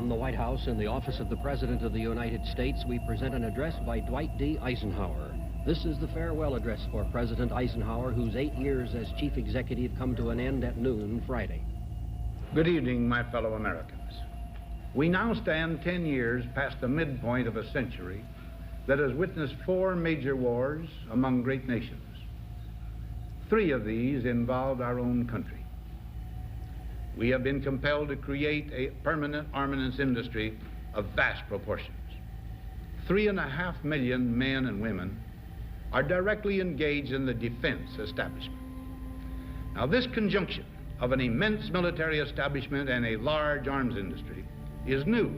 From the White House in the office of the President of the United States, we present an address by Dwight D. Eisenhower. This is the farewell address for President Eisenhower, whose 8 years as chief executive come to an end at noon Friday. Good evening, my fellow Americans. We now stand 10 years past the midpoint of a century that has witnessed 4 major wars among great nations. 3 of these involved our own country. We have been compelled to create a permanent armaments industry of vast proportions. 3.5 million men and women are directly engaged in the defense establishment. Now, this conjunction of an immense military establishment and a large arms industry is new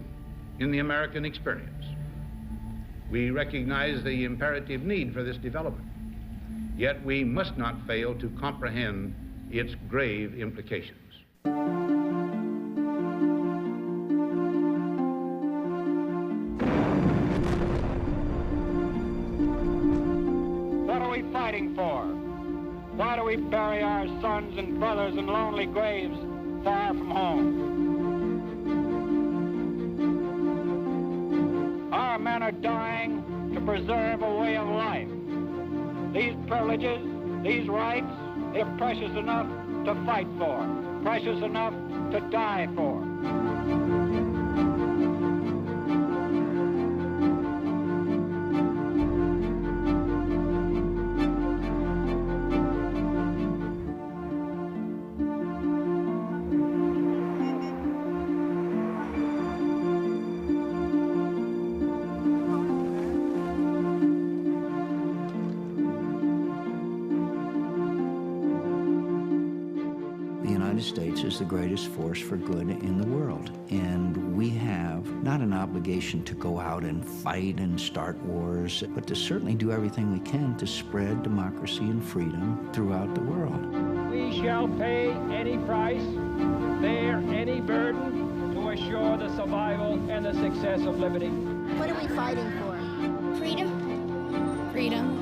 in the American experience. We recognize the imperative need for this development, yet we must not fail to comprehend its grave implications. What are we fighting for? Why do we bury our sons and brothers in lonely graves far from home? Our men are dying to preserve a way of life. These privileges, these rights, they're precious enough to fight for, precious enough to die for. The United States is the greatest force for good in the world, and we have not an obligation to go out and fight and start wars, but to certainly do everything we can to spread democracy and freedom throughout the world. We shall pay any price, bear any burden to assure the survival and the success of liberty. What are we fighting for? Freedom. Freedom.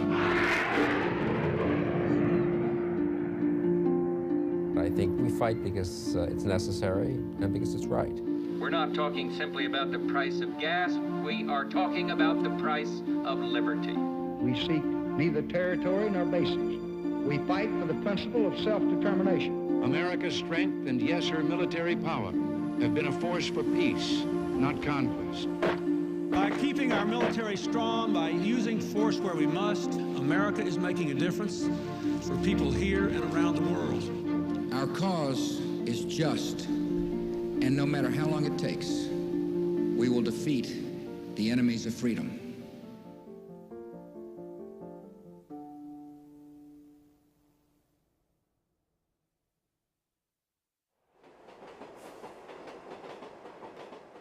I think we fight because it's necessary and because it's right. We're not talking simply about the price of gas. We are talking about the price of liberty. We seek neither territory nor bases. We fight for the principle of self-determination. America's strength and, yes, her military power have been a force for peace, not conquest. By keeping our military strong, by using force where we must, America is making a difference for people here and around the world. Our cause is just, and no matter how long it takes, we will defeat the enemies of freedom.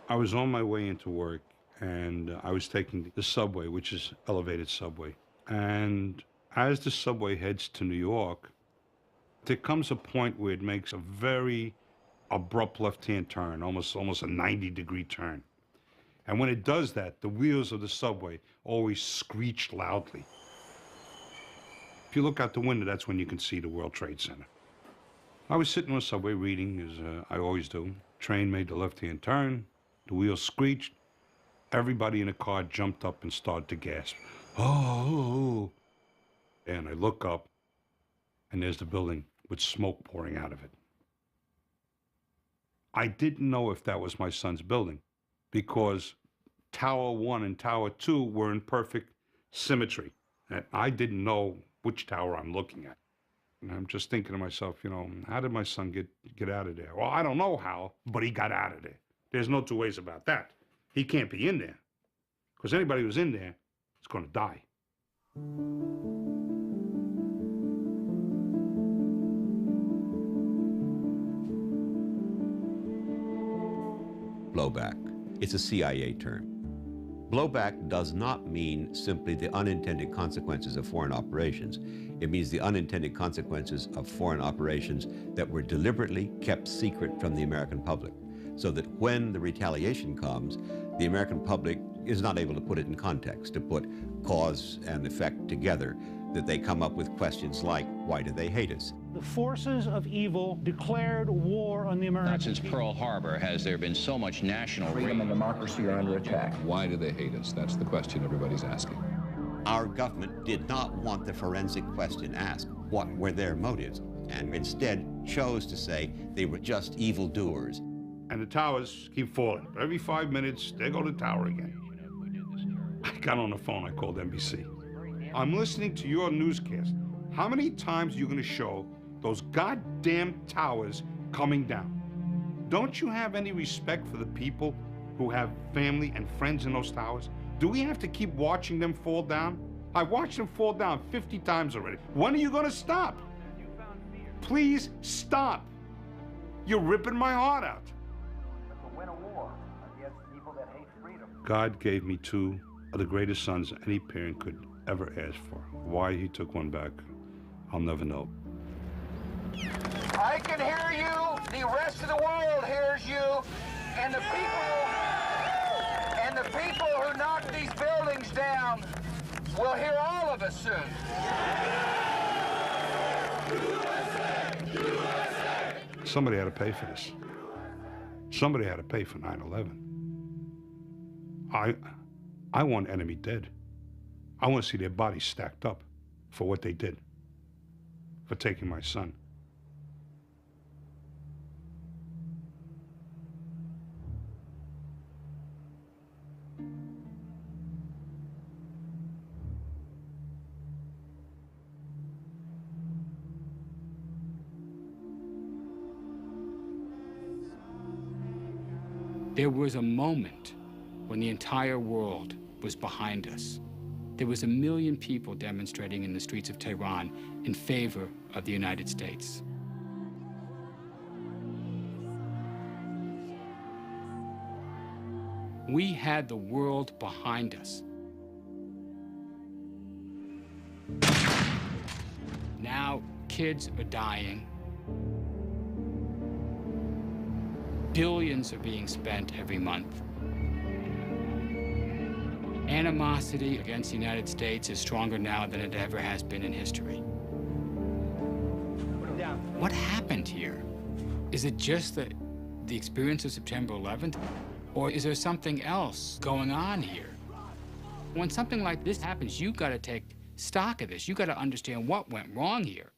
I was on my way into work, and I was taking the subway, which is elevated subway. And as the subway heads to New York, there comes a point where it makes a very abrupt left-hand turn, almost a 90-degree turn. And when it does that, the wheels of the subway always screech loudly. If you look out the window, that's when you can see the World Trade Center. I was sitting on the subway reading, as I always do. Train made the left-hand turn, the wheels screeched. Everybody in the car jumped up and started to gasp. Oh! And I look up, and there's the building with smoke pouring out of it. I didn't know if that was my son's building because Tower 1 and Tower 2 were in perfect symmetry. And I didn't know which tower I'm looking at. And I'm just thinking to myself, you know, how did my son get out of there? Well, I don't know how, but he got out of there. There's no two ways about that. He can't be in there because anybody who's in there is going to die. Blowback. It's a CIA term. Blowback does not mean simply the unintended consequences of foreign operations. It means the unintended consequences of foreign operations that were deliberately kept secret from the American public, so that when the retaliation comes, the American public is not able to put it in context, to put cause and effect together, that they come up with questions like, why do they hate us? The forces of evil declared war on the Americans. Not since Pearl Harbor has there been so much national Freedom and democracy are under attack. Why do they hate us? That's the question everybody's asking. Our government did not want the forensic question asked. What were their motives? And instead chose to say they were just evildoers. And the towers keep falling. Every 5 minutes, there go the tower again. I got on the phone, I called NBC. I'm listening to your newscast. How many times are you going to show those goddamn towers coming down? Don't you have any respect for the people who have family and friends in those towers? Do we have to keep watching them fall down? I watched them fall down 50 times already. When are you going to stop? Please stop. You're ripping my heart out. God gave me two of the greatest sons any parent could ever ask for. Why he took one back, I'll never know. I can hear you, the rest of the world hears you, and the people who knocked these buildings down will hear all of us soon. Somebody had to pay for this. Somebody had to pay for 9/11. I want enemy dead. I want to see their bodies stacked up for what they did, for taking my son. There was a moment when the entire world was behind us. There was 1 million people demonstrating in the streets of Tehran in favor of the United States. We had the world behind us. Now kids are dying. Billions are being spent every month. Animosity against the United States is stronger now than it ever has been in history. What happened here? Is it just the experience of September 11th? Or is there something else going on here? When something like this happens, you've got to take stock of this. You've got to understand what went wrong here.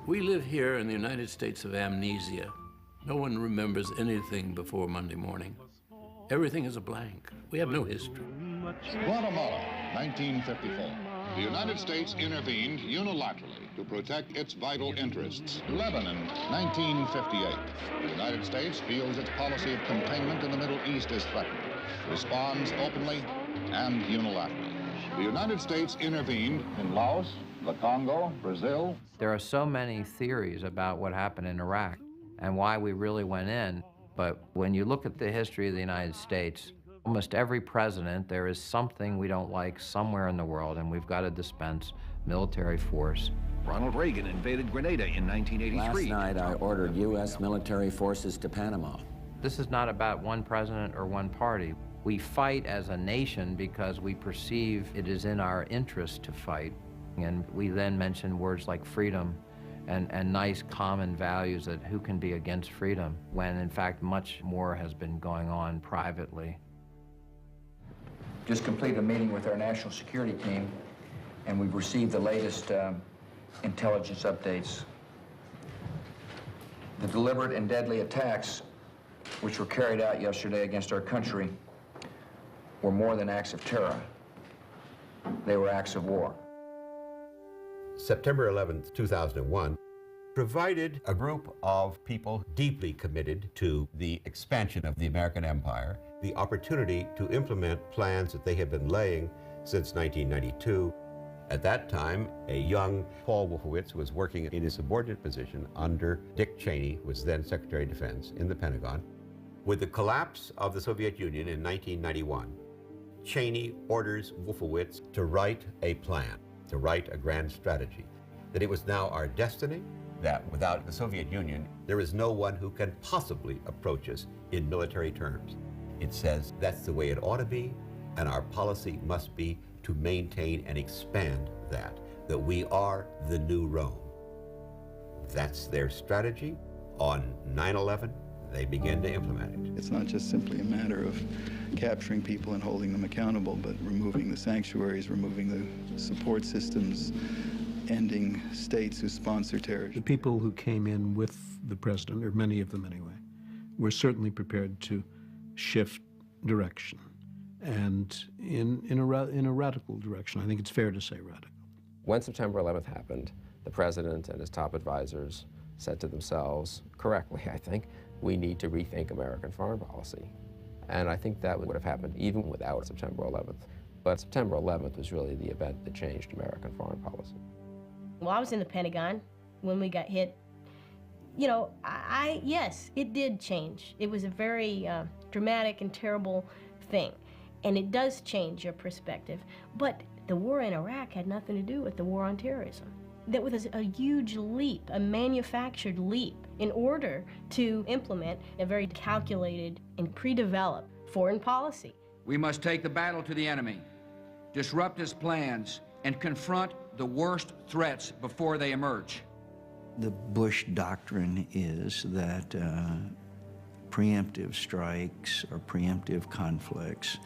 We live here in the United States of amnesia. No one remembers anything before Monday morning. Everything is a blank. We have no history. Guatemala, 1954. The United States intervened unilaterally to protect its vital interests. Lebanon, 1958. The United States feels its policy of containment in the Middle East is threatened. Responds openly and unilaterally. The United States intervened in Laos, the Congo, Brazil. There are so many theories about what happened in Iraq and why we really went in, but when you look at the history of the United States, almost every president, there is something we don't like somewhere in the world, and we've got to dispense military force. Ronald Reagan invaded Grenada in 1983. Last night, I ordered U.S. military forces to Panama. This is not about one president or one party. We fight as a nation because we perceive it is in our interest to fight. And we then mention words like freedom and nice common values that who can be against freedom, when in fact much more has been going on privately. Just completed a meeting with our national security team, and we've received the latest intelligence updates. The deliberate and deadly attacks which were carried out yesterday against our country were more than acts of terror. They were acts of war. September 11th, 2001, provided a group of people deeply committed to the expansion of the American empire the opportunity to implement plans that they had been laying since 1992. At that time, a young Paul Wolfowitz was working in a subordinate position under Dick Cheney, who was then Secretary of Defense in the Pentagon. With the collapse of the Soviet Union in 1991, Cheney orders Wolfowitz to write a plan, to write a grand strategy, that it was now our destiny that without the Soviet Union, there is no one who can possibly approach us in military terms. It says that's the way it ought to be, and our policy must be to maintain and expand that we are the new Rome. That's their strategy. On 9/11, they begin to implement it. It's not just simply a matter of capturing people and holding them accountable, but removing the sanctuaries, removing the support systems, ending states who sponsor terrorism. The people who came in with the president, or many of them anyway, were certainly prepared to shift direction, and in a radical direction. I think it's fair to say radical. When September 11th happened, the president and his top advisors said to themselves, correctly, I think, we need to rethink American foreign policy. And I think that would have happened even without September 11th. But September 11th was really the event that changed American foreign policy. Well, I was in the Pentagon when we got hit. You know, yes, it did change. It was a very dramatic and terrible thing. And it does change your perspective. But the war in Iraq had nothing to do with the war on terrorism. That was a huge leap, a manufactured leap, in order to implement a very calculated and pre-developed foreign policy. We must take the battle to the enemy, disrupt his plans, and confront the worst threats before they emerge. The Bush doctrine is that preemptive strikes or preemptive conflicts,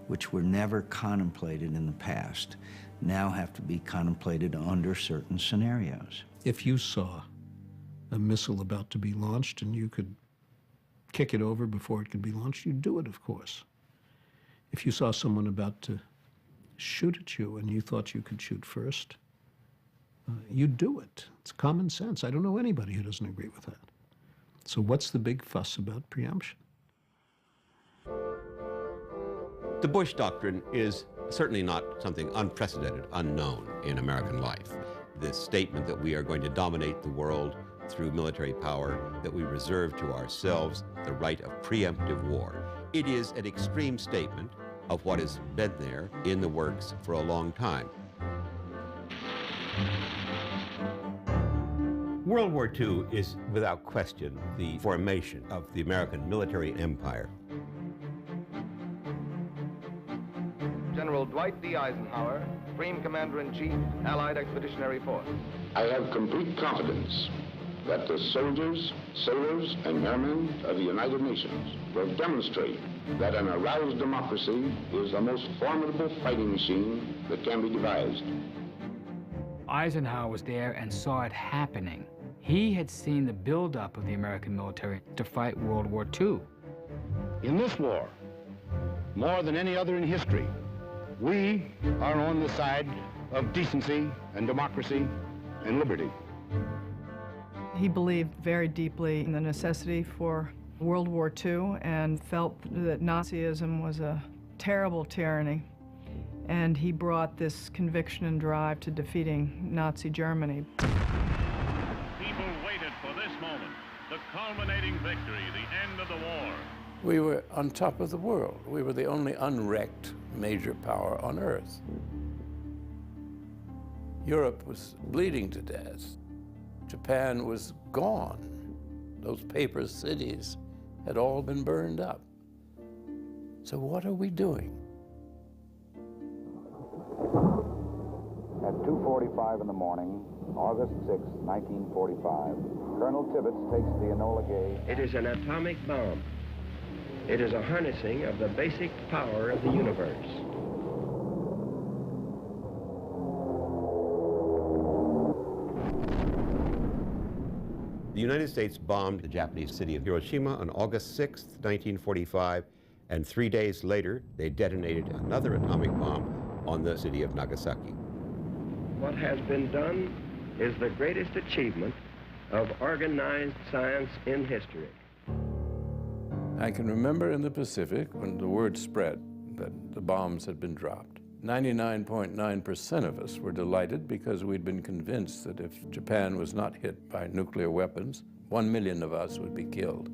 which were never contemplated in the past, now have to be contemplated under certain scenarios. If you saw a missile about to be launched and you could kick it over before it could be launched, you'd do it, of course. If you saw someone about to shoot at you and you thought you could shoot first, you'd do it. It's common sense. I don't know anybody who doesn't agree with that. So what's the big fuss about preemption? The Bush doctrine is certainly not something unprecedented, unknown in American life. This statement that we are going to dominate the world through military power, that we reserve to ourselves the right of preemptive war. It is an extreme statement of what has been there in the works for a long time. World War II is, without question, the formation of the American military empire. General Dwight D. Eisenhower, Supreme Commander-in-Chief, Allied Expeditionary Force. I have complete confidence that the soldiers, sailors, and airmen of the United Nations will demonstrate that an aroused democracy is the most formidable fighting machine that can be devised. Eisenhower was there and saw it happening. He had seen the buildup of the American military to fight World War II. In this war, more than any other in history, we are on the side of decency and democracy and liberty. He believed very deeply in the necessity for World War II and felt that Nazism was a terrible tyranny. And he brought this conviction and drive to defeating Nazi Germany. People waited for this moment, the culminating victory, the end of the war. We were on top of the world. We were the only unwrecked major power on Earth. Europe was bleeding to death. Japan was gone. Those paper cities had all been burned up. So what are we doing? At 2:45 in the morning, August 6, 1945, Colonel Tibbets takes the Enola Gay. It is an atomic bomb. It is a harnessing of the basic power of the universe. The United States bombed the Japanese city of Hiroshima on August 6, 1945, and 3 days later, they detonated another atomic bomb on the city of Nagasaki. What has been done is the greatest achievement of organized science in history. I can remember in the Pacific when the word spread that the bombs had been dropped. 99.9% of us were delighted because we'd been convinced that if Japan was not hit by nuclear weapons, 1 million of us would be killed.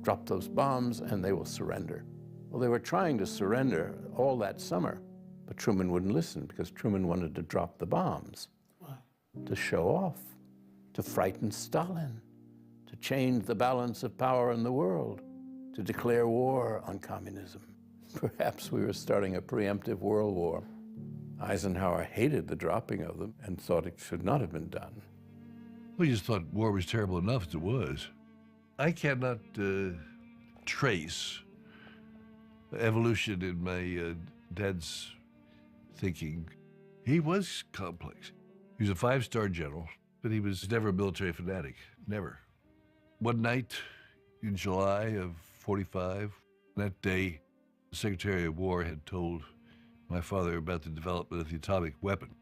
Drop those bombs and they will surrender. Well, they were trying to surrender all that summer, but Truman wouldn't listen because Truman wanted to drop the bombs. Why? To show off. to frighten Stalin, to change the balance of power in the world, to declare war on communism. Perhaps we were starting a preemptive world war. Eisenhower hated the dropping of them and thought it should not have been done. We just thought war was terrible enough as it was. I cannot trace evolution in my dad's thinking. He was complex. He was a five-star general, but he was never a military fanatic, never. One night in July of '45, that day, the Secretary of War had told my father about the development of the atomic weapon,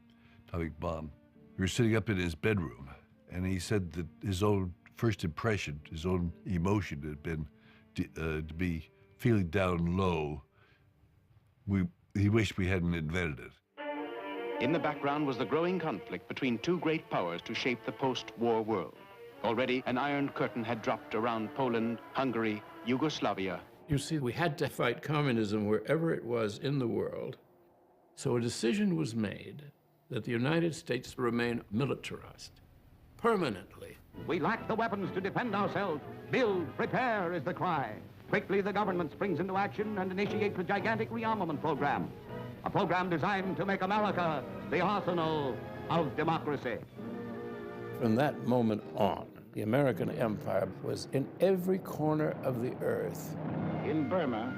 atomic bomb. We were sitting up in his bedroom, and he said that his own first impression, his own emotion had been to be feeling down low. He wished we hadn't invented it. In the background was the growing conflict between two great powers to shape the post-war world. Already, an iron curtain had dropped around Poland, Hungary, Yugoslavia. You see, we had to fight communism wherever it was in the world. So a decision was made that the United States remain militarized permanently. We lack the weapons to defend ourselves. Build, prepare is the cry. Quickly, the government springs into action and initiates a gigantic rearmament program. A program designed to make America the arsenal of democracy. From that moment on, the American empire was in every corner of the earth. In Burma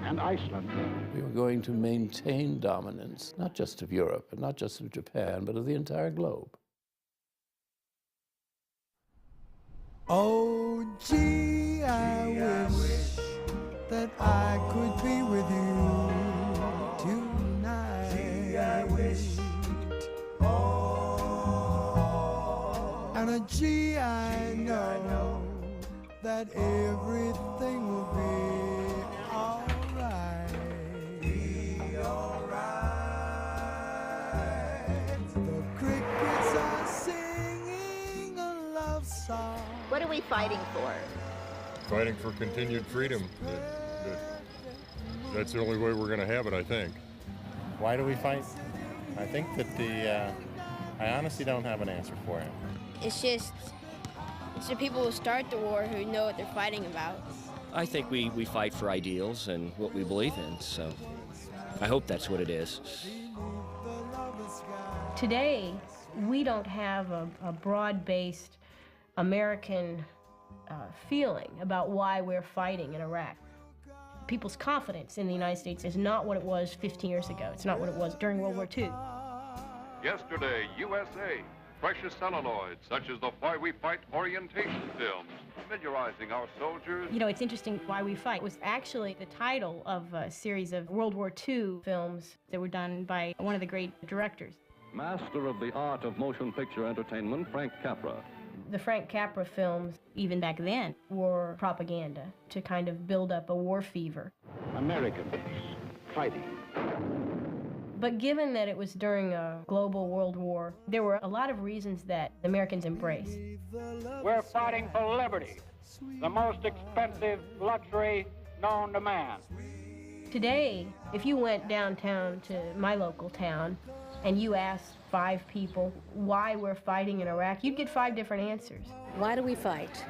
and Iceland. We were going to maintain dominance, not just of Europe, and not just of Japan, but of the entire globe. Oh, gee, I wish that I could be with you tonight. Gee, I wish. Oh. And gee, I know that everything will be all right. Be all right. The crickets are singing a love song. What are we fighting for? Fighting for continued freedom. That's the only way we're going to have it, I think. Why do we fight? I think that I honestly don't have an answer for it. It's the people who start the war who know what they're fighting about. I think we fight for ideals and what we believe in, so I hope that's what it is. Today, we don't have a broad-based American feeling about why we're fighting in Iraq. People's confidence in the United States is not what it was 15 years ago. It's not what it was during World War II. Yesterday, USA. Precious celluloids, such as the Why We Fight orientation films, familiarizing our soldiers. You know, it's interesting, Why We Fight was actually the title of a series of World War II films that were done by one of the great directors. Master of the art of motion picture entertainment, Frank Capra. The Frank Capra films, even back then, were propaganda to kind of build up a war fever. Americans fighting. But given that it was during a global world war, there were a lot of reasons that Americans embraced. We're fighting for liberty, the most expensive luxury known to man. Today, if you went downtown to my local town and you asked 5 people why we're fighting in Iraq, you'd get 5 different answers. Why do we fight?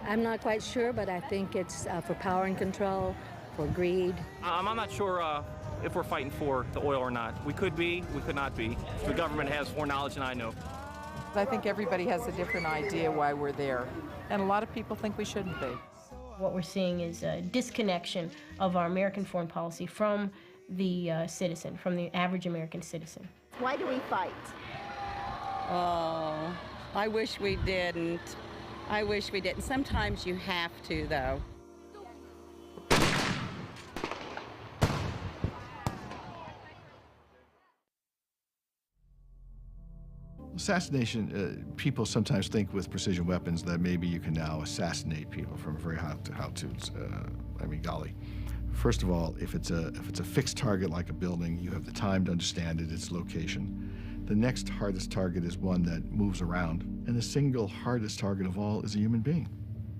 I'm not quite sure, but I think it's for power and control, for greed. I'm not sure if we're fighting for the oil or not. We could be, we could not be. The government has more knowledge than I know. I think everybody has a different idea why we're there, and a lot of people think we shouldn't be. What we're seeing is a disconnection of our American foreign policy from the citizen, from the average American citizen. Why do we fight? Oh, I wish we didn't. I wish we didn't. Sometimes you have to, though. Assassination, people sometimes think with precision weapons that maybe you can now assassinate people from very high altitudes. I mean, golly. First of all, if it's a fixed target like a building, you have the time to understand it, its location. The next hardest target is one that moves around, and the single hardest target of all is a human being.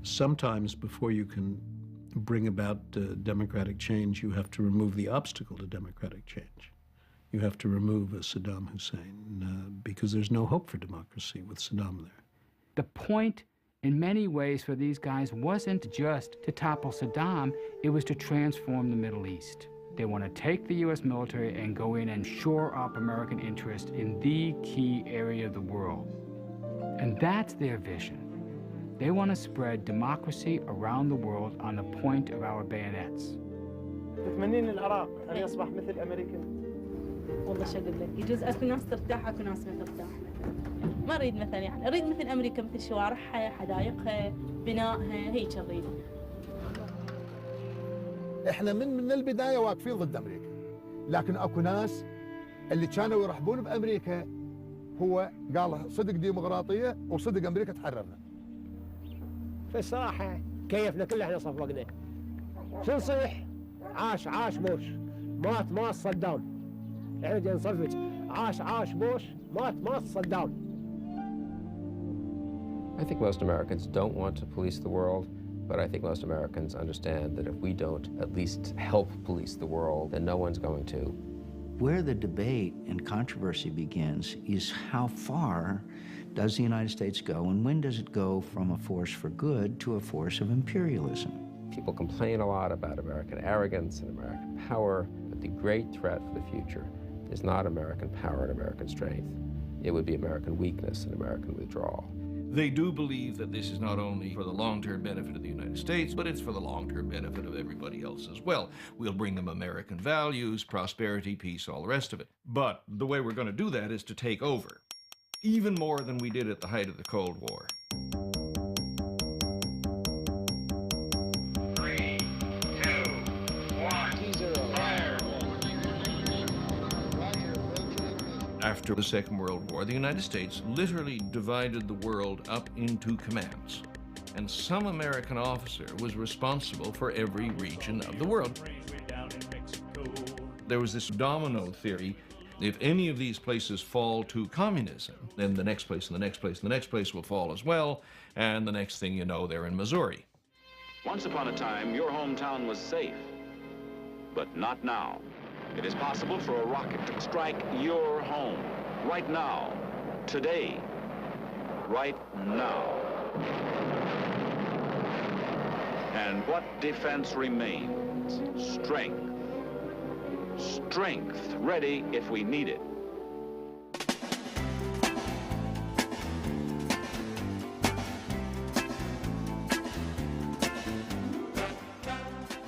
Sometimes before you can bring about democratic change, you have to remove the obstacle to democratic change. You have to remove Saddam Hussein because there's no hope for democracy with Saddam there. The point, in many ways, for these guys wasn't just to topple Saddam, it was to transform the Middle East. They want to take the U.S. military and go in and shore up American interest in the key area of the world. And that's their vision. They want to spread democracy around the world on the point of our bayonets. تتمنين العراق أن يصبح مثل أمريكا؟ والله شو أقول لك، يجوز أكو ناس ترتاح أكو ناس ما ترتاح. ما أريد مثلا يعني، أريد مثل أمريكا، مثل شوارعها، حدائقها، بنائها، هيك أريد. إحنا من البداية واقفين ضد أمريكا، لكن أكو ناس اللي كانوا يرحبون بأمريكا هو قال صدق ديمقراطية وصدق أمريكا تحررنا. في الصراحة كيفنا كل احنا صفقنا. شو نصيح؟ عاش بوش، مات صدام. احنا جاي نصفق عاش بوش، مات صدام. I think most Americans don't want to police the world, but I think most Americans understand that if we don't at least help police the world, then no one's going to. Where the debate and controversy begins is how far does the United States go, and when does it go from a force for good to a force of imperialism? People complain a lot about American arrogance and American power, but the great threat for the future is not American power and American strength. It would be American weakness and American withdrawal. They do believe that this is not only for the long-term benefit of the United States, but it's for the long-term benefit of everybody else as well. We'll bring them American values, prosperity, peace, all the rest of it. But the way we're going to do that is to take over, even more than we did at the height of the Cold War. 3, 2, 1, fire! After the Second World War, the United States literally divided the world up into commands. And some American officer was responsible for every region of the world. There was this domino theory. If any of these places fall to communism, then the next place and the next place and the next place will fall as well, and the next thing you know, they're in Missouri. Once upon a time, your hometown was safe, but not now. It is possible for a rocket to strike your home, right now, today, right now. And what defense remains? Strength. Strength, ready if we need it.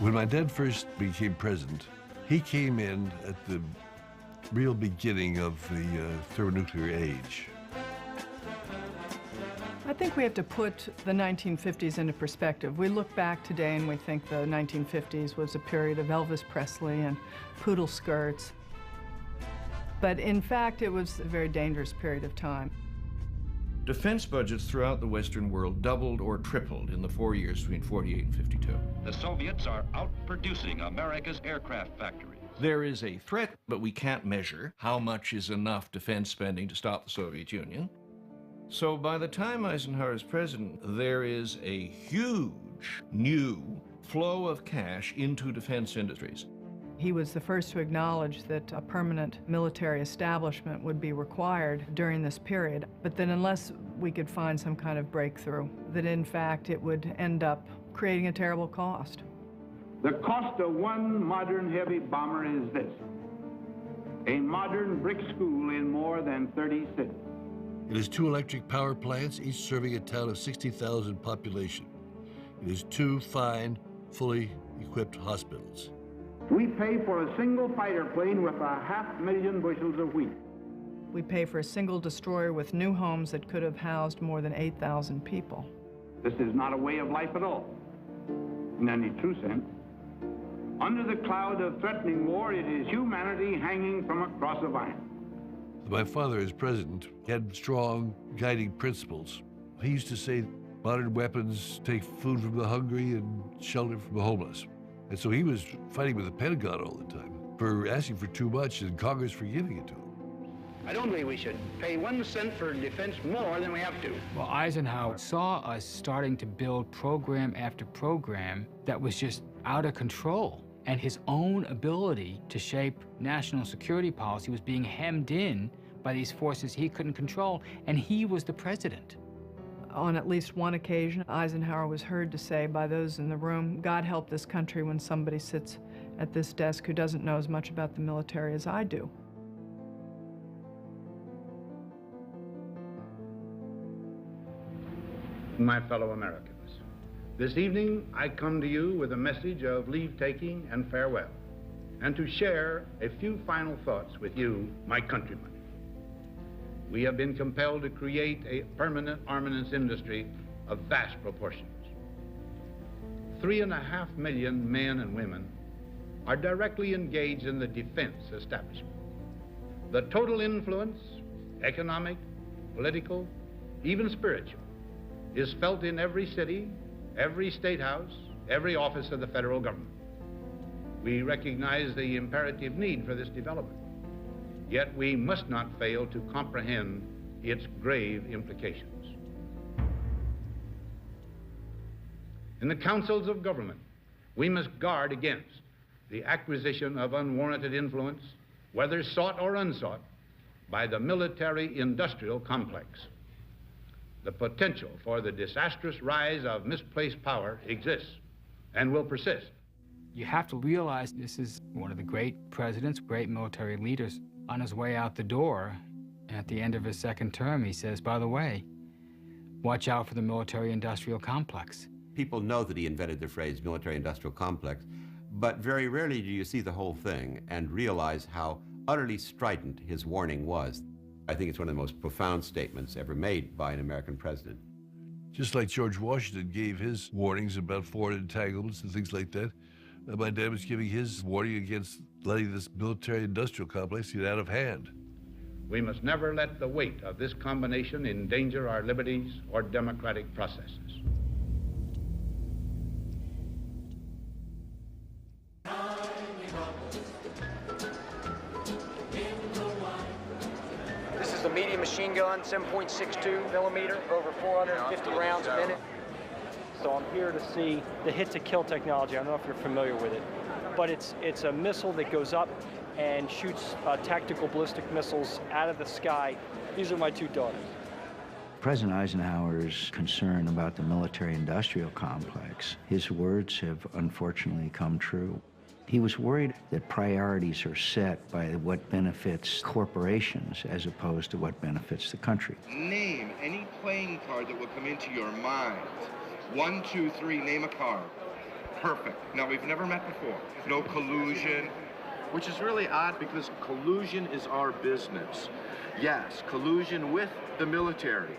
When my dad first became president, he came in at the real beginning of the thermonuclear age. I think we have to put the 1950s into perspective. We look back today and we think the 1950s was a period of Elvis Presley and poodle skirts. But in fact, it was a very dangerous period of time. Defense budgets throughout the Western world doubled or tripled in the 4 years between 48 and 52. The Soviets are outproducing America's aircraft factories. There is a threat, but we can't measure how much is enough defense spending to stop the Soviet Union. So by the time Eisenhower is president, there is a huge new flow of cash into defense industries. He was the first to acknowledge that a permanent military establishment would be required during this period, but that unless we could find some kind of breakthrough, that in fact it would end up creating a terrible cost. The cost of one modern heavy bomber is this: a modern brick school in more than 30 cities. It is 2 electric power plants, each serving a town of 60,000 population. It is 2 fine, fully equipped hospitals. We pay for a single fighter plane with 500,000 bushels of wheat. We pay for a single destroyer with new homes that could have housed more than 8,000 people. This is not a way of life at all, in any true sense. Under the cloud of threatening war, it is humanity hanging from a cross of iron. My father, as president, had strong guiding principles. He used to say, modern weapons take food from the hungry and shelter from the homeless. And so he was fighting with the Pentagon all the time for asking for too much and Congress for giving it to him. I don't believe we should pay 1 cent for defense more than we have to. Well, Eisenhower saw us starting to build program after program that was just out of control. And his own ability to shape national security policy was being hemmed in by these forces he couldn't control, and he was the president. On at least one occasion, Eisenhower was heard to say by those in the room, "God help this country when somebody sits at this desk who doesn't know as much about the military as I do." My fellow Americans, this evening I come to you with a message of leave-taking and farewell, and to share a few final thoughts with you, my countrymen. We have been compelled to create a permanent armaments industry of vast proportions. 3.5 million men and women are directly engaged in the defense establishment. The total influence, economic, political, even spiritual, is felt in every city, every state house, every office of the federal government. We recognize the imperative need for this development, yet we must not fail to comprehend its grave implications. In the councils of government, we must guard against the acquisition of unwarranted influence, whether sought or unsought, by the military-industrial complex. The potential for the disastrous rise of misplaced power exists and will persist. You have to realize this is one of the great presidents, great military leaders. On his way out the door, at the end of his second term, he says, by the way, watch out for the military-industrial complex. People know that he invented the phrase military-industrial complex, but very rarely do you see the whole thing and realize how utterly strident his warning was. I think it's one of the most profound statements ever made by an American president. Just like George Washington gave his warnings about foreign entanglements and things like that, my dad was giving his warning against letting this military-industrial complex get out of hand. We must never let the weight of this combination endanger our liberties or democratic processes. This is a medium machine gun, 7.62 millimeter, over 450 rounds a minute. So I'm here to see the hit-to-kill technology. I don't know if you're familiar with it, but it's a missile that goes up and shoots tactical ballistic missiles out of the sky. These are my two daughters. President Eisenhower's concern about the military-industrial complex, his words have unfortunately come true. He was worried that priorities are set by what benefits corporations as opposed to what benefits the country. Name any playing card that will come into your mind. 1, 2, 3, name a card. Perfect. Now, we've never met before. No collusion. Which is really odd because collusion is our business. Yes, collusion with the military.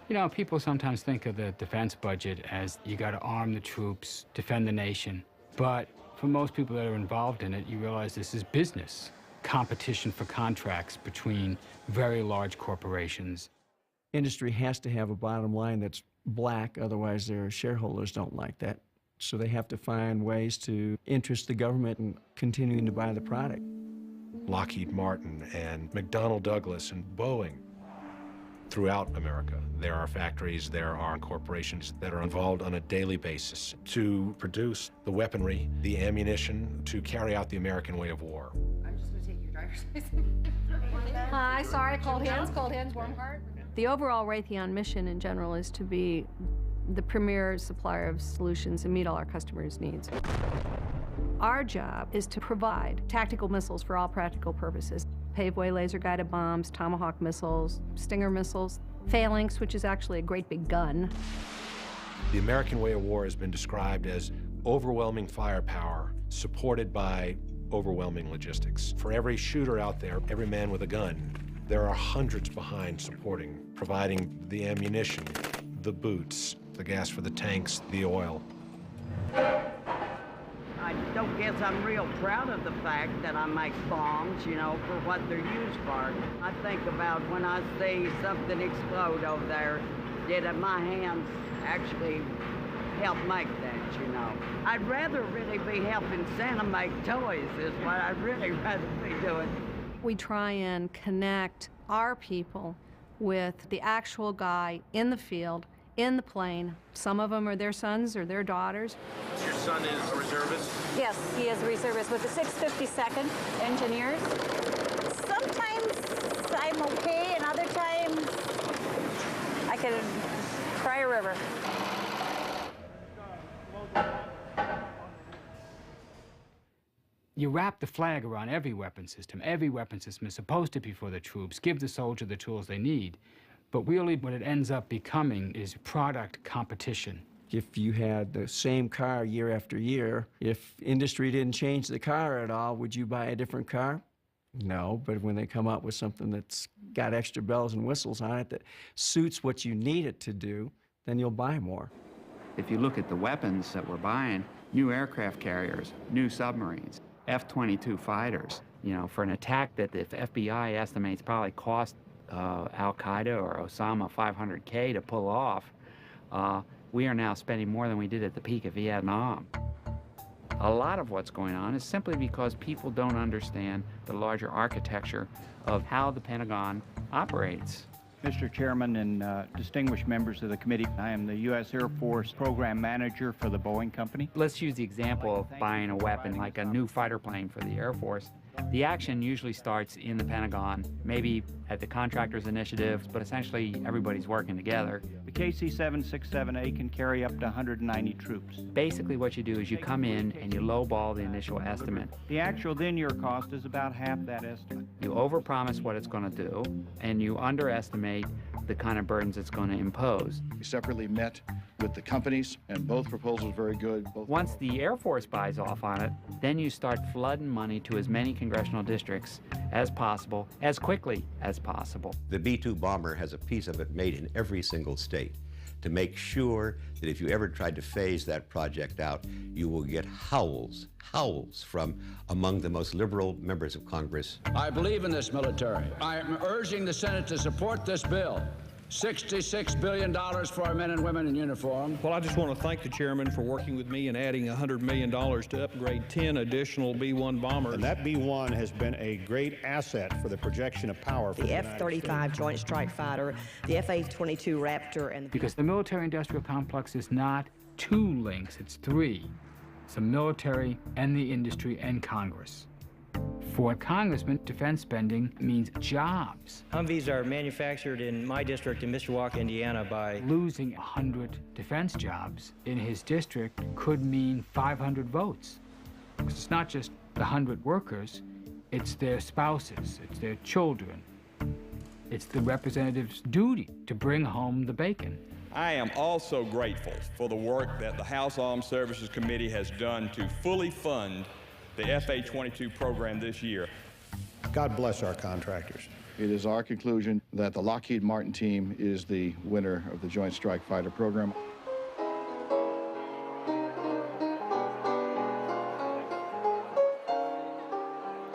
You know, people sometimes think of the defense budget as you got to arm the troops, defend the nation. But for most people that are involved in it, you realize this is business. Competition for contracts between very large corporations. Industry has to have a bottom line that's black, otherwise their shareholders don't like that. So they have to find ways to interest the government in continuing to buy the product. Lockheed Martin and McDonnell Douglas and Boeing. Throughout America, there are factories, there are corporations that are involved on a daily basis to produce the weaponry, the ammunition, to carry out the American way of war. I'm just gonna take your driver's license. Hi, sorry, cold hands, warm heart. The overall Raytheon mission in general is to be the premier supplier of solutions and meet all our customers' needs. Our job is to provide tactical missiles for all practical purposes. Paveway laser-guided bombs, Tomahawk missiles, Stinger missiles, Phalanx, which is actually a great big gun. The American way of war has been described as overwhelming firepower supported by overwhelming logistics. For every shooter out there, every man with a gun, there are hundreds behind supporting, providing the ammunition, the boots, the gas for the tanks, the oil. I don't guess I'm real proud of the fact that I make bombs, you know, for what they're used for. I think about when I see something explode over there, did my hands actually help make that, you know? I'd rather really be helping Santa make toys is what I'd really rather be doing. We try and connect our people with the actual guy in the field, in the plane. Some of them are their sons or their daughters. Your son is a reservist? Yes, he is a reservist with the 652nd Engineers. Sometimes I'm okay, and other times I could cry You wrap the flag around every weapon system. Every weapon system is supposed to be for the troops, give the soldier the tools they need. But really what it ends up becoming is product competition. If you had the same car year after year, if industry didn't change the car at all, would you buy a different car? No, but when they come up with something that's got extra bells and whistles on it that suits what you need it to do, then you'll buy more. If you look at the weapons that we're buying, new aircraft carriers, new submarines, F-22 fighters, you know, for an attack that the FBI estimates probably cost Al-Qaeda or Osama $500K to pull off, we are now spending more than we did at the peak of Vietnam. A lot of what's going on is simply because people don't understand the larger architecture of how the Pentagon operates. Mr. Chairman and distinguished members of the committee, I am the U.S. Air Force Program Manager for the Boeing Company. Let's use the example of buying a weapon like a new fighter plane for the Air Force. The action usually starts in the Pentagon, maybe at the contractor's initiative, but essentially everybody's working together. The KC-767A can carry up to 190 troops. Basically what you do is you come in and you lowball the initial estimate. The actual then-year cost is about half that estimate. You overpromise what it's going to do, and you underestimate the kind of burdens it's going to impose. We separately met with the companies, and both proposals are very good. Once the Air Force buys off on it, then you start flooding money to as many congressional districts as possible, as quickly as possible. The B-2 bomber has a piece of it made in every single state to make sure that if you ever tried to phase that project out, you will get howls from among the most liberal members of Congress. I believe in this military. I am urging the Senate to support this bill. $66 billion for our men and women in uniform. Well, I just want to thank the chairman for working with me and adding $100 million to upgrade 10 additional B-1 bombers. And that B-1 has been a great asset for the projection of power for the F-35 Joint Strike Fighter, the F-A-22 Raptor, and because the military-industrial complex is not 2 links, it's 3. It's the military and the industry and Congress. For a congressman, defense spending means jobs. Humvees are manufactured in my district in Mishawaka, Indiana by... Losing 100 defense jobs in his district could mean 500 votes. It's not just the 100 workers, it's their spouses, it's their children. It's the representative's duty to bring home the bacon. I am also grateful for the work that the House Armed Services Committee has done to fully fund the FA-22 program this year. God bless our contractors. It is our conclusion that the Lockheed Martin team is the winner of the Joint Strike Fighter program.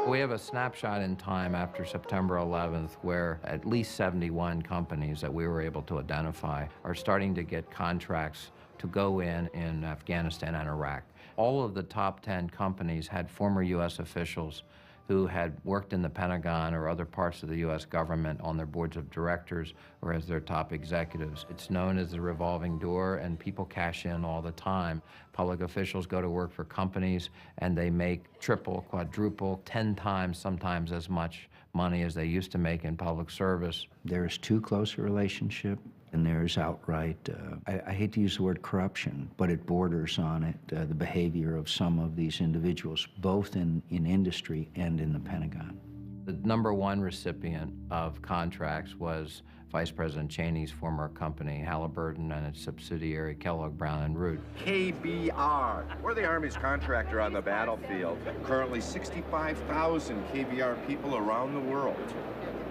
We have a snapshot in time after September 11th where at least 71 companies that we were able to identify are starting to get contracts to go in Afghanistan and Iraq. All of the top 10 companies had former U.S. officials who had worked in the Pentagon or other parts of the U.S. government on their boards of directors or as their top executives. It's known as the revolving door, and people cash in all the time. Public officials go to work for companies, and they make triple, quadruple, 10 times, sometimes as much money as they used to make in public service. There's too close a relationship, and there's outright, I hate to use the word corruption, but it borders on it, the behavior of some of these individuals, both in industry and in the Pentagon. The #1 recipient of contracts was Vice President Cheney's former company, Halliburton, and its subsidiary, Kellogg Brown & Root. KBR. We're the Army's contractor on the battlefield. Currently 65,000 KBR people around the world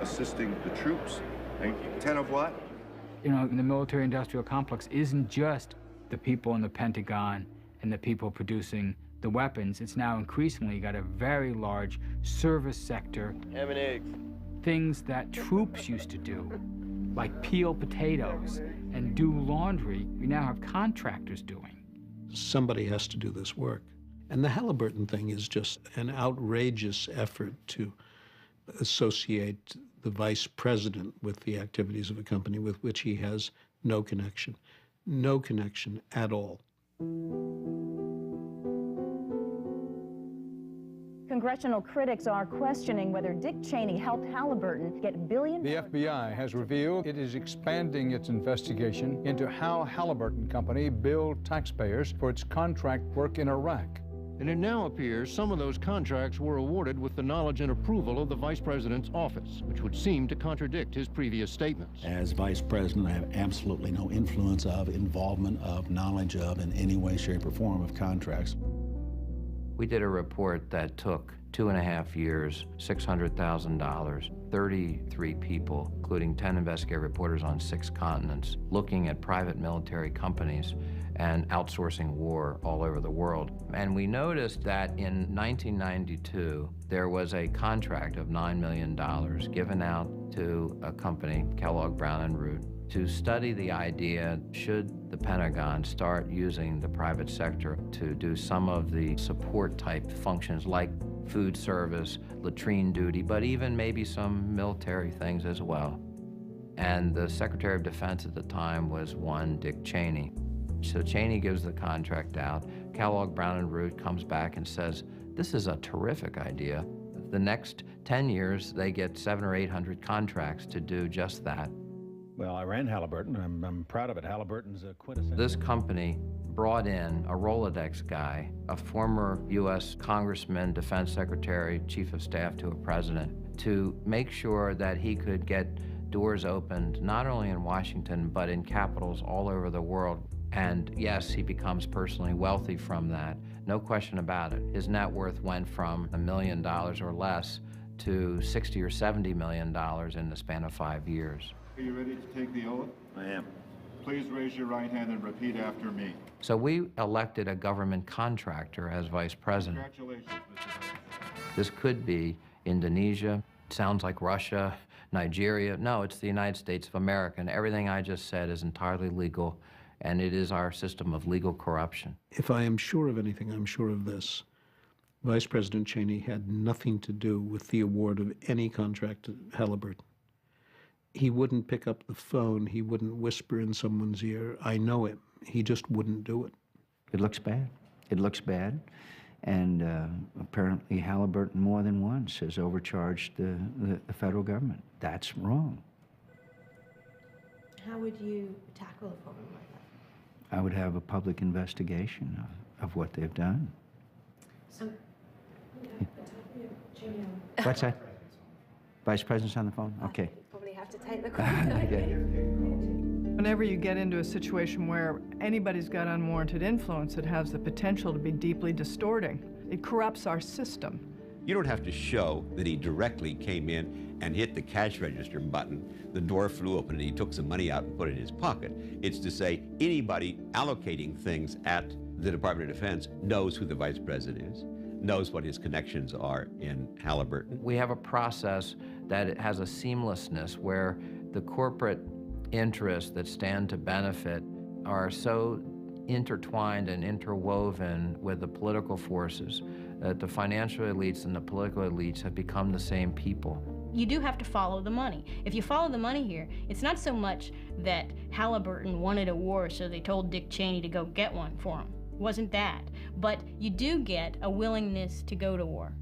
assisting the troops. And 10 of what? You know, the military-industrial complex isn't just the people in the Pentagon and the people producing the weapons. It's now increasingly got a very large service sector. Ham and eggs. Things that troops used to do, like peel potatoes and do laundry, we now have contractors doing. Somebody has to do this work. And the Halliburton thing is just an outrageous effort to associate the vice president with the activities of a company with which he has no connection at all. Congressional critics are questioning whether Dick Cheney helped Halliburton get billions. The FBI has revealed it is expanding its investigation into how Halliburton Company billed taxpayers for its contract work in Iraq. And it now appears some of those contracts were awarded with the knowledge and approval of the Vice President's office, which would seem to contradict his previous statements. As Vice President, I have absolutely no influence of, involvement of, knowledge of, in any way, shape, or form of contracts. We did a report that took 2.5 years, $600,000, 33 people, including 10 investigative reporters on 6 continents, looking at private military companies and outsourcing war all over the world. And we noticed that in 1992, there was a contract of $9 million given out to a company, Kellogg Brown and Root, to study the idea, should the Pentagon start using the private sector to do some of the support type functions like food service, latrine duty, but even maybe some military things as well. And the Secretary of Defense at the time was one Dick Cheney. So Cheney gives the contract out. Kellogg Brown and Root comes back and says, this is a terrific idea. The next 10 years, they get 700 or 800 contracts to do just that. Well, I ran Halliburton. I'm proud of it. Halliburton's a quintessential. This company brought in a Rolodex guy, a former U.S. congressman, defense secretary, chief of staff to a president, to make sure that he could get doors opened, not only in Washington, but in capitals all over the world. And yes, he becomes personally wealthy from that. No question about it. His net worth went from $1 million or less to $60 or $70 million in the span of 5 years. Are you ready to take the oath? I am. Please raise your right hand and repeat after me. So we elected a government contractor as vice president. Congratulations, Mr. Vice President. This could be Indonesia, sounds like Russia, Nigeria. No, it's the United States of America, and everything I just said is entirely legal, and it is our system of legal corruption. If I am sure of anything, I'm sure of this. Vice President Cheney had nothing to do with the award of any contract to Halliburton. He wouldn't pick up the phone. He wouldn't whisper in someone's ear, I know him. He just wouldn't do it. It looks bad. It looks bad. And apparently Halliburton more than once has overcharged the federal government. That's wrong. How would you tackle a problem like that? I would have a public investigation of what they've done. What's that? Vice President's on the phone? Okay. Probably have to take the call. Whenever you get into a situation where anybody's got unwarranted influence, it has the potential to be deeply distorting. It corrupts our system. You don't have to show that he directly came in and hit the cash register button, the door flew open and he took some money out and put it in his pocket. It's to say anybody allocating things at the Department of Defense knows who the Vice President is, knows what his connections are in Halliburton. We have a process that has a seamlessness where the corporate interests that stand to benefit are so intertwined and interwoven with the political forces that the financial elites and the political elites have become the same people. You do have to follow the money. If you follow the money here, it's not so much that Halliburton wanted a war, so they told Dick Cheney to go get one for him. It wasn't that. But you do get a willingness to go to war.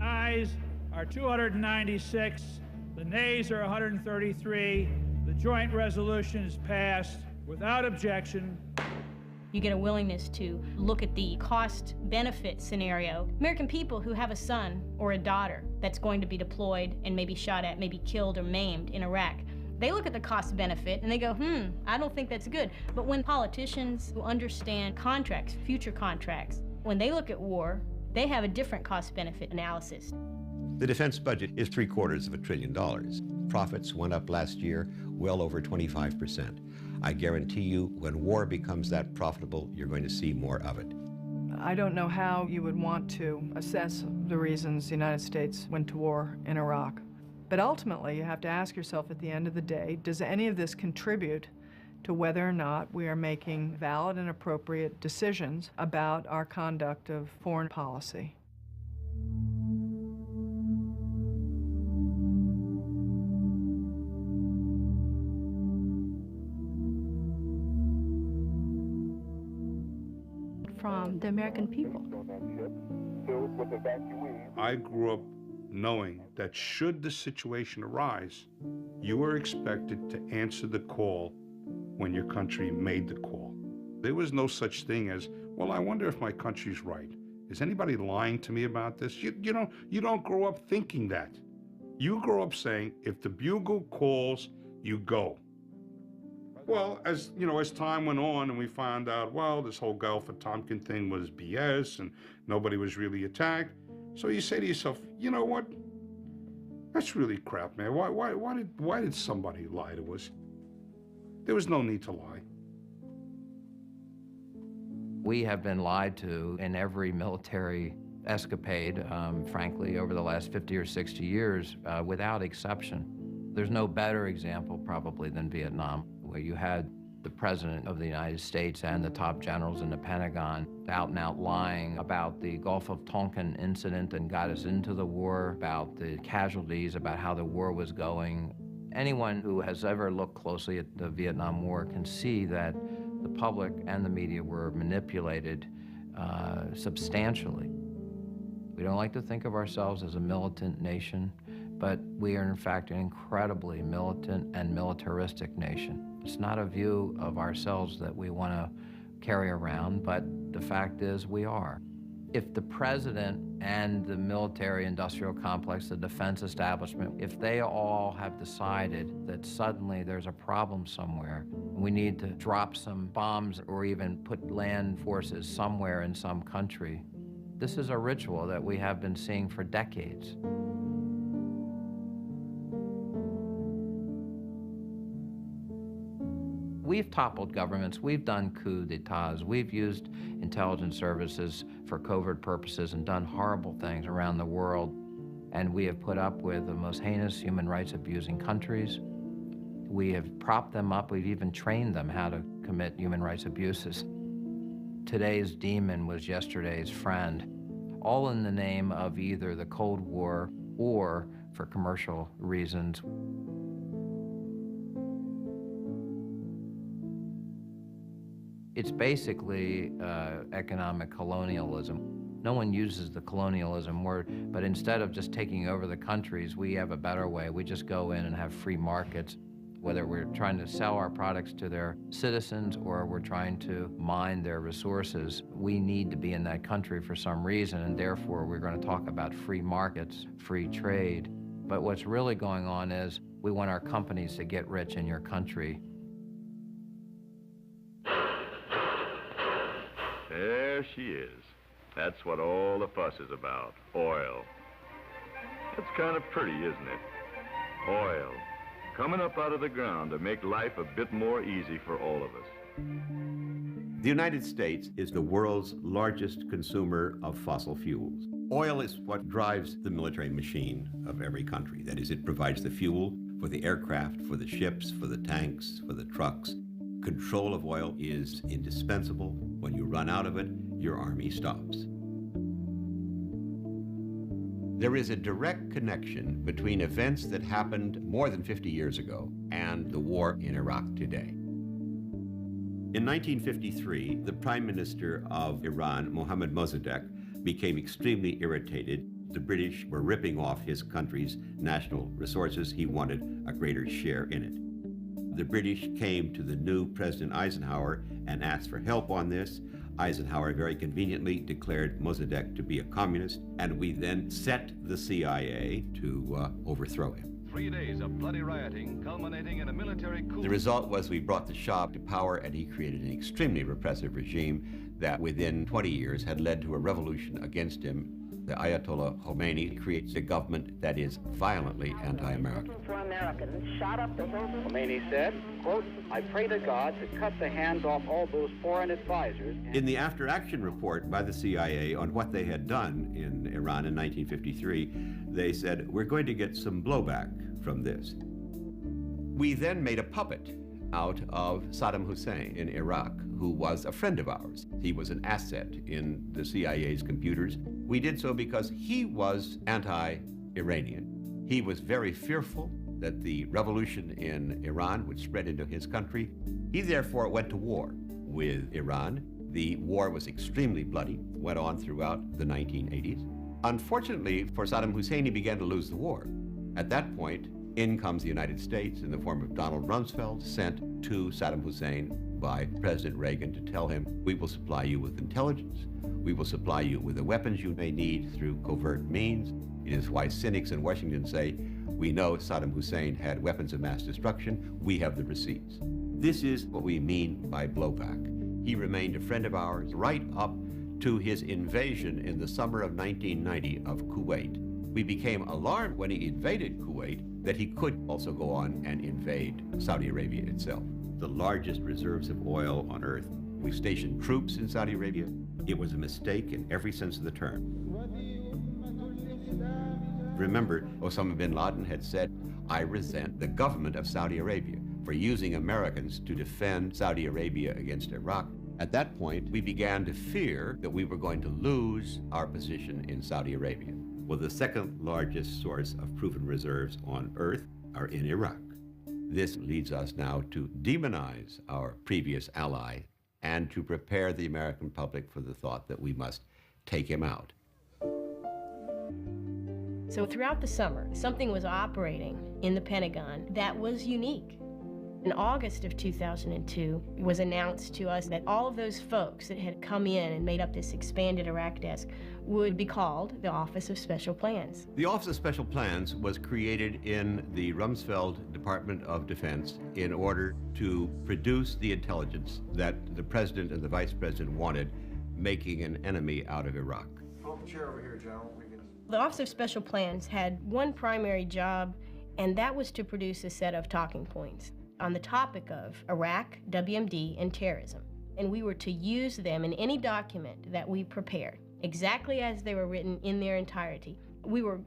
Ayes are 296, the nays are 133. The joint resolution is passed without objection. You get a willingness to look at the cost-benefit scenario. American people who have a son or a daughter that's going to be deployed and maybe shot at, maybe killed or maimed in Iraq, they look at the cost-benefit and they go, I don't think that's good. But when politicians who understand contracts, future contracts, when they look at war, they have a different cost-benefit analysis. The defense budget is $750 billion. Profits went up last year well over 25%. I guarantee you, when war becomes that profitable, you're going to see more of it. I don't know how you would want to assess the reasons the United States went to war in Iraq. But ultimately, you have to ask yourself at the end of the day, does any of this contribute to whether or not we are making valid and appropriate decisions about our conduct of foreign policy? From the American people. I grew up knowing that should the situation arise, you were expected to answer the call when your country made the call. There was no such thing as, well, I wonder if my country's right. Is anybody lying to me about this? You don't grow up thinking that. You grow up saying, if the bugle calls, you go. Well, as time went on and we found out, well, this whole Gulf of Tonkin thing was BS and nobody was really attacked. So you say to yourself, you know what? That's really crap, man. Why did somebody lie to us? There was no need to lie. We have been lied to in every military escapade, frankly, over the last 50 or 60 years, without exception. There's no better example, probably, than Vietnam, where you had the President of the United States and the top generals in the Pentagon out and out lying about the Gulf of Tonkin incident and got us into the war, about the casualties, about how the war was going. Anyone who has ever looked closely at the Vietnam War can see that the public and the media were manipulated substantially. We don't like to think of ourselves as a militant nation, but we are in fact an incredibly militant and militaristic nation. It's not a view of ourselves that we want to carry around, but the fact is we are. If the president and the military-industrial complex, the defense establishment, if they all have decided that suddenly there's a problem somewhere, we need to drop some bombs or even put land forces somewhere in some country, this is a ritual that we have been seeing for decades. We've toppled governments, we've done coups d'etats, we've used intelligence services for covert purposes and done horrible things around the world, and we have put up with the most heinous human rights abusing countries. We have propped them up, we've even trained them how to commit human rights abuses. Today's demon was yesterday's friend, all in the name of either the Cold War or for commercial reasons. It's basically economic colonialism. No one uses the colonialism word, but instead of just taking over the countries, we have a better way. We just go in and have free markets. Whether we're trying to sell our products to their citizens or we're trying to mine their resources, we need to be in that country for some reason, and therefore we're going to talk about free markets, free trade. But what's really going on is we want our companies to get rich in your country. There she is. That's what all the fuss is about, oil. It's kind of pretty, isn't it? Oil, coming up out of the ground to make life a bit more easy for all of us. The United States is the world's largest consumer of fossil fuels. Oil is what drives the military machine of every country. That is, it provides the fuel for the aircraft, for the ships, for the tanks, for the trucks. Control of oil is indispensable. When you run out of it, your army stops. There is a direct connection between events that happened more than 50 years ago and the war in Iraq today. In 1953, the Prime Minister of Iran, Mohammad Mossadegh, became extremely irritated. The British were ripping off his country's national resources. He wanted a greater share in it. The British came to the new President Eisenhower and asked for help on this. Eisenhower very conveniently declared Mossadegh to be a communist, and we then set the CIA to overthrow him. 3 days of bloody rioting culminating in a military coup. The result was we brought the Shah to power, and he created an extremely repressive regime that within 20 years had led to a revolution against him. The Ayatollah Khomeini creates a government that is violently anti-American. For Americans shot up the hills. Khomeini said, quote, I pray to God to cut the hands off all those foreign advisors. In the after-action report by the CIA on what they had done in Iran in 1953, they said, we're going to get some blowback from this. We then made a puppet out of Saddam Hussein in Iraq, who was a friend of ours. He was an asset in the CIA's computers. We did so because he was anti-Iranian. He was very fearful that the revolution in Iran would spread into his country. He therefore went to war with Iran. The war was extremely bloody, went on throughout the 1980s. Unfortunately for Saddam Hussein, he began to lose the war. At that point, in comes the United States in the form of Donald Rumsfeld, sent to Saddam Hussein by President Reagan to tell him, we will supply you with intelligence, we will supply you with the weapons you may need through covert means. It is why cynics in Washington say, we know Saddam Hussein had weapons of mass destruction, we have the receipts. This is what we mean by blowback. He remained a friend of ours right up to his invasion in the summer of 1990 of Kuwait. We became alarmed when he invaded Kuwait that he could also go on and invade Saudi Arabia itself. The largest reserves of oil on earth. We stationed troops in Saudi Arabia. It was a mistake in every sense of the term. Remember, Osama bin Laden had said, I resent the government of Saudi Arabia for using Americans to defend Saudi Arabia against Iraq. At that point, we began to fear that we were going to lose our position in Saudi Arabia. Well, the second largest source of proven reserves on earth are in Iraq. This leads us now to demonize our previous ally and to prepare the American public for the thought that we must take him out. So throughout the summer, something was operating in the Pentagon that was unique. In August of 2002, it was announced to us that all of those folks that had come in and made up this expanded Iraq desk would be called the Office of Special Plans. The Office of Special Plans was created in the Rumsfeld Department of Defense in order to produce the intelligence that the President and the Vice President wanted, making an enemy out of Iraq. Pull up a chair over here, General. The Office of Special Plans had one primary job, and that was to produce a set of talking points on the topic of Iraq, WMD, and terrorism. And we were to use them in any document that we prepared, exactly as they were written in their entirety. We were,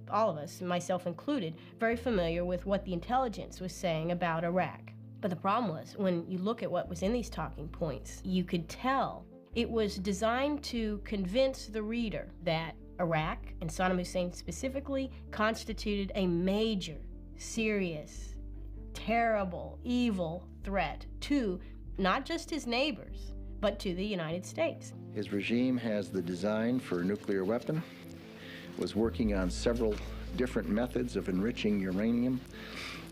all of us, myself included, very familiar with what the intelligence was saying about Iraq. But the problem was, when you look at what was in these talking points, you could tell it was designed to convince the reader that Iraq, and Saddam Hussein specifically, constituted a major, serious, terrible, evil threat to not just his neighbors, but to the United States. His regime has the design for a nuclear weapon, was working on several different methods of enriching uranium,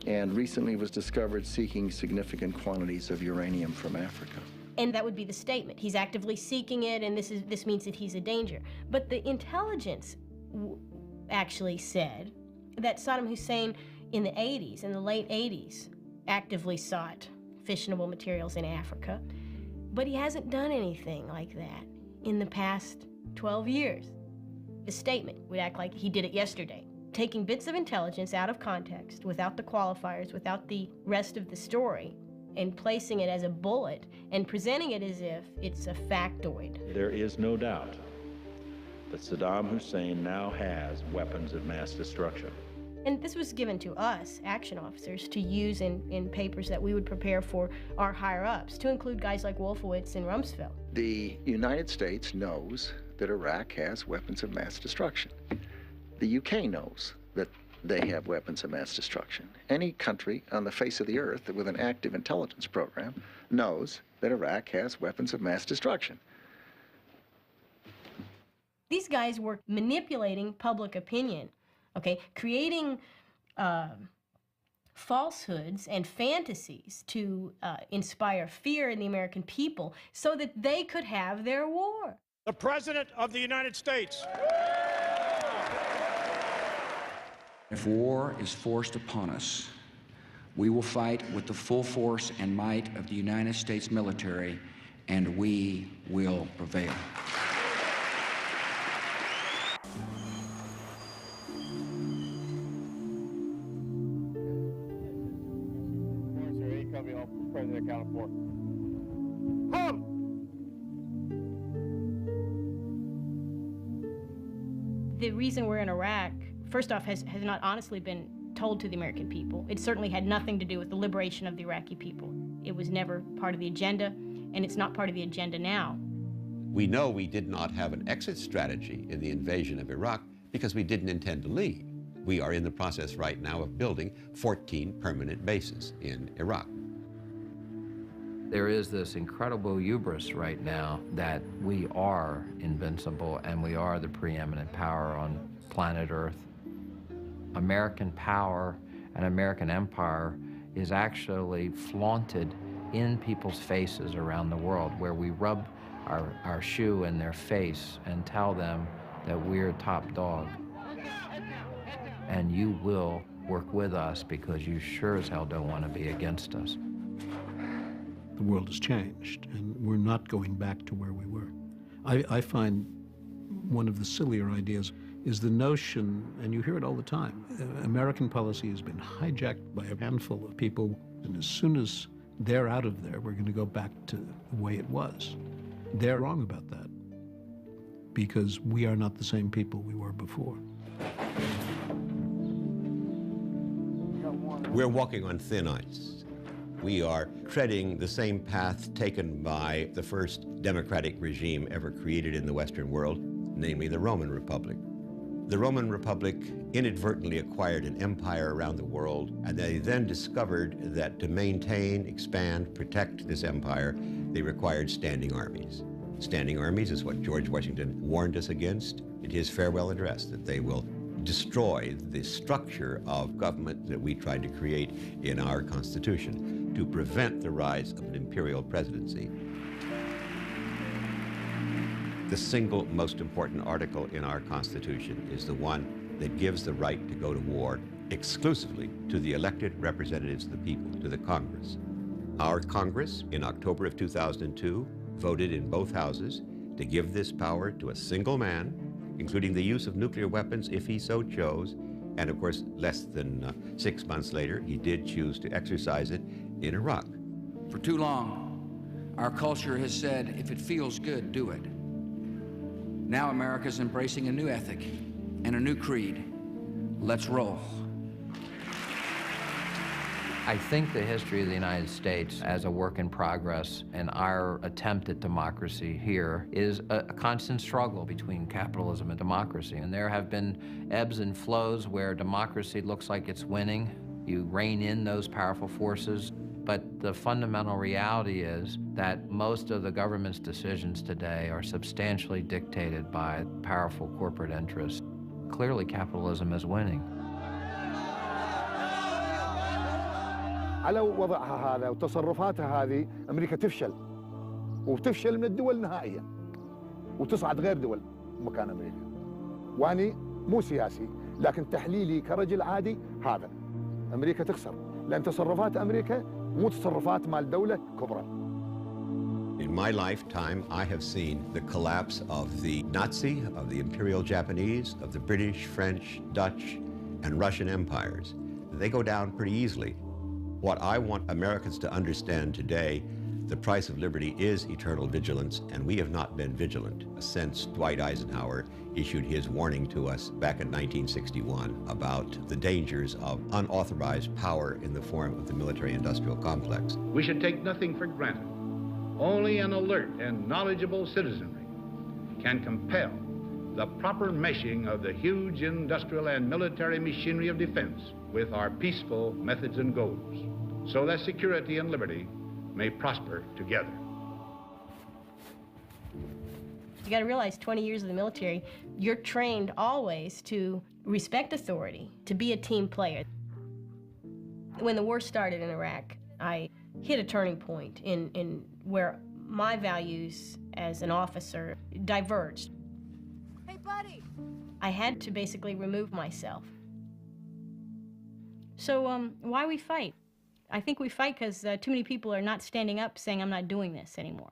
and recently was discovered seeking significant quantities of uranium from Africa. And that would be the statement. He's actively seeking it, and this means that he's a danger. But the intelligence actually said that Saddam Hussein in the 80s, in the late 80s, actively sought fissionable materials in Africa. But he hasn't done anything like that in the past 12 years. The statement would act like he did it yesterday, taking bits of intelligence out of context, without the qualifiers, without the rest of the story, and placing it as a bullet and presenting it as if it's a factoid. There is no doubt that Saddam Hussein now has weapons of mass destruction. And this was given to us, action officers, to use in papers that we would prepare for our higher-ups, to include guys like Wolfowitz and Rumsfeld. The United States knows that Iraq has weapons of mass destruction. The UK knows that they have weapons of mass destruction. Any country on the face of the earth with an active intelligence program knows that Iraq has weapons of mass destruction. These guys were manipulating public opinion, okay, creating falsehoods and fantasies to inspire fear in the American people so that they could have their war. The President of the United States. If war is forced upon us, we will fight with the full force and might of the United States military, and we will prevail. President of California. The reason we're in Iraq, first off, has not honestly been told to the American people. It certainly had nothing to do with the liberation of the Iraqi people. It was never part of the agenda, and it's not part of the agenda now. We know we did not have an exit strategy in the invasion of Iraq because we didn't intend to leave. We are in the process right now of building 14 permanent bases in Iraq. There is this incredible hubris right now that we are invincible and we are the preeminent power on planet Earth. American power and American empire is actually flaunted in people's faces around the world, where we rub our shoe in their face and tell them that we're top dog. And you will work with us because you sure as hell don't want to be against us. The world has changed, and we're not going back to where we were. I find one of the sillier ideas is the notion, and you hear it all the time, American policy has been hijacked by a handful of people, and as soon as they're out of there, we're going to go back to the way it was. They're wrong about that, because we are not the same people we were before. We're walking on thin ice. We are treading the same path taken by the first democratic regime ever created in the Western world, namely the Roman Republic. The Roman Republic inadvertently acquired an empire around the world, and they then discovered that to maintain, expand, protect this empire, they required standing armies. Standing armies is what George Washington warned us against in his farewell address, that they will destroy the structure of government that we tried to create in our Constitution to prevent the rise of an imperial presidency. The single most important article in our Constitution is the one that gives the right to go to war exclusively to the elected representatives of the people, to the Congress. Our Congress, in October of 2002, voted in both houses to give this power to a single man, including the use of nuclear weapons if he so chose, and of course, less than 6 months later, he did choose to exercise it in Iraq. For too long, our culture has said, if it feels good, do it. Now America's embracing a new ethic and a new creed. Let's roll. I think the history of the United States as a work in progress and our attempt at democracy here is a constant struggle between capitalism and democracy. And there have been ebbs and flows where democracy looks like it's winning. You rein in those powerful forces. But the fundamental reality is that most of the government's decisions today are substantially dictated by powerful corporate interests. Clearly, capitalism is winning. على وضعها هذا وتصرفاتها هذه أمريكا تفشل وتفشل من الدول نهائيا وتصعد غير دول مكان أمريكا. وأنا مو سياسي لكن تحليلي كرجل عادي هذا أمريكا تخسر لأن تصرفات أمريكا مو تصرفات مال دولة كبرى. In my lifetime, I have seen the collapse of the Nazi, of the Imperial Japanese, of the British, French, Dutch, and Russian empires. They go down pretty easily. What I want Americans to understand today, the price of liberty is eternal vigilance, and we have not been vigilant since Dwight Eisenhower issued his warning to us back in 1961 about the dangers of unauthorized power in the form of the military-industrial complex. We should take nothing for granted. Only an alert and knowledgeable citizenry can compel the proper meshing of the huge industrial and military machinery of defense with our peaceful methods and goals, so that security and liberty may prosper together. You got to realize 20 years of the military, you're trained always to respect authority, to be a team player. When the war started in Iraq, I hit a turning point in where my values as an officer diverged. Hey, buddy! I had to basically remove myself. So why we fight? I think we fight because too many people are not standing up saying, I'm not doing this anymore.